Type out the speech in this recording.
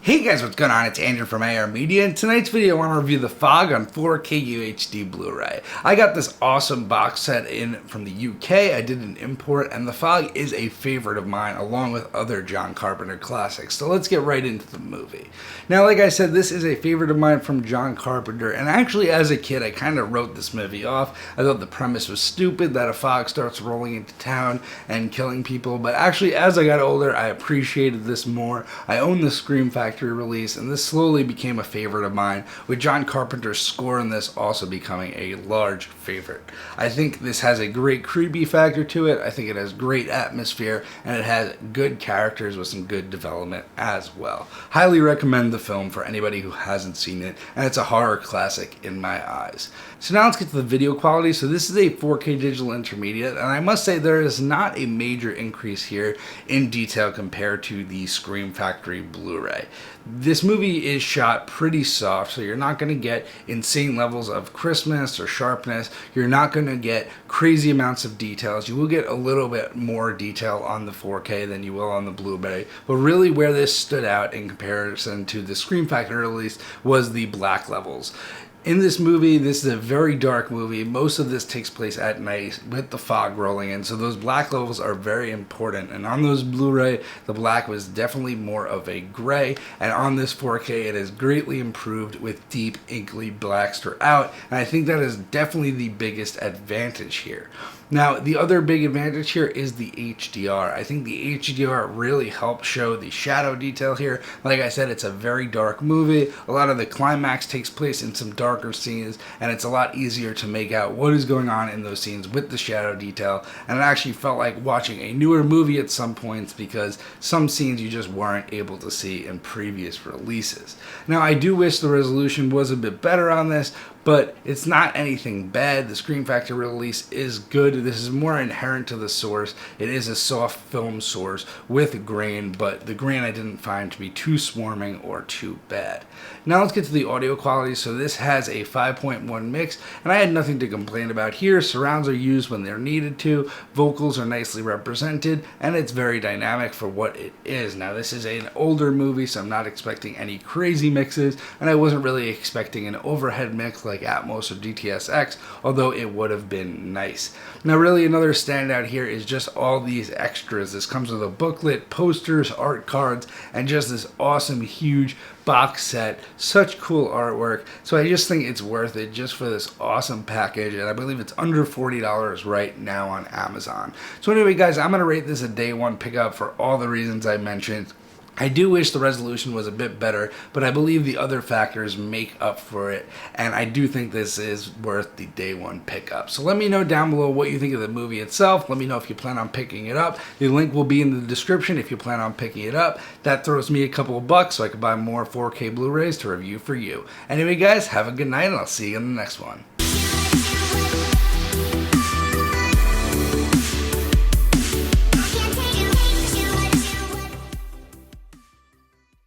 Hey guys, what's going on? It's Andrew from AR Media. In tonight's video, I want to review The Fog on 4K UHD Blu-ray. I got this awesome box set in from the UK. I did an import, and The Fog is a favorite of mine, along with other John Carpenter classics. So let's get right into the movie. Now, like I said, this is a favorite of mine from John Carpenter, and actually, as a kid, I kind of wrote this movie off. I thought the premise was stupid, that a fog starts rolling into town and killing people, but actually, as I got older, I appreciated this more. I own the Scream Factory release, and this slowly became a favorite of mine, with John Carpenter's score in this also becoming a large favorite. I think this has a great creepy factor to it. I think it has great atmosphere, and it has good characters with some good development as well. Highly recommend the film for anybody who hasn't seen it, and it's a horror classic in my eyes. So now let's get to the video quality. So this is a 4K digital intermediate, and I must say there is not a major increase here in detail compared to the Scream Factory Blu-ray. This movie is shot pretty soft, so you're not going to get insane levels of crispness or sharpness. You're not going to get crazy amounts of details. You will get a little bit more detail on the 4K than you will on the Blu-ray, but really where this stood out in comparison to the Scream Factory release was the black levels. In this movie, this is a very dark movie. Most of this takes place at night with the fog rolling in, so those black levels are very important. And on those Blu-ray, the black was definitely more of a gray, and on this 4K, it is greatly improved with deep, inkly blacks throughout, and I think that is definitely the biggest advantage here. Now, the other big advantage here is the HDR. I think the HDR really helps show the shadow detail here. Like I said, it's a very dark movie. A lot of the climax takes place in some darker scenes, and it's a lot easier to make out what is going on in those scenes with the shadow detail. And it actually felt like watching a newer movie at some points because some scenes you just weren't able to see in previous releases. Now, I do wish the resolution was a bit better on this, but it's not anything bad. The Scream Factory release is good. This is more inherent to the source. It is a soft film source with grain, but the grain I didn't find to be too swarming or too bad. Now let's get to the audio quality. So this has a 5.1 mix, and I had nothing to complain about here. Surrounds are used when they're needed to. Vocals are nicely represented, and it's very dynamic for what it is. Now this is an older movie, so I'm not expecting any crazy mixes, and I wasn't really expecting an overhead mix like Atmos or DTS:X, although it would have been nice. Now really another standout here is just all these extras. This comes with a booklet, posters, art cards, and just this awesome huge box set. Such cool artwork. So I just think it's worth it just for this awesome package, and I believe it's under $40 right now on Amazon. So anyway guys, I'm going to rate this a day one pickup for all the reasons I mentioned. I do wish the resolution was a bit better, but I believe the other factors make up for it, and I do think this is worth the day one pickup. So let me know down below what you think of the movie itself. Let me know if you plan on picking it up. The link will be in the description if you plan on picking it up. That throws me a couple of bucks so I can buy more 4K Blu-rays to review for you. Anyway guys, have a good night, and I'll see you in the next one.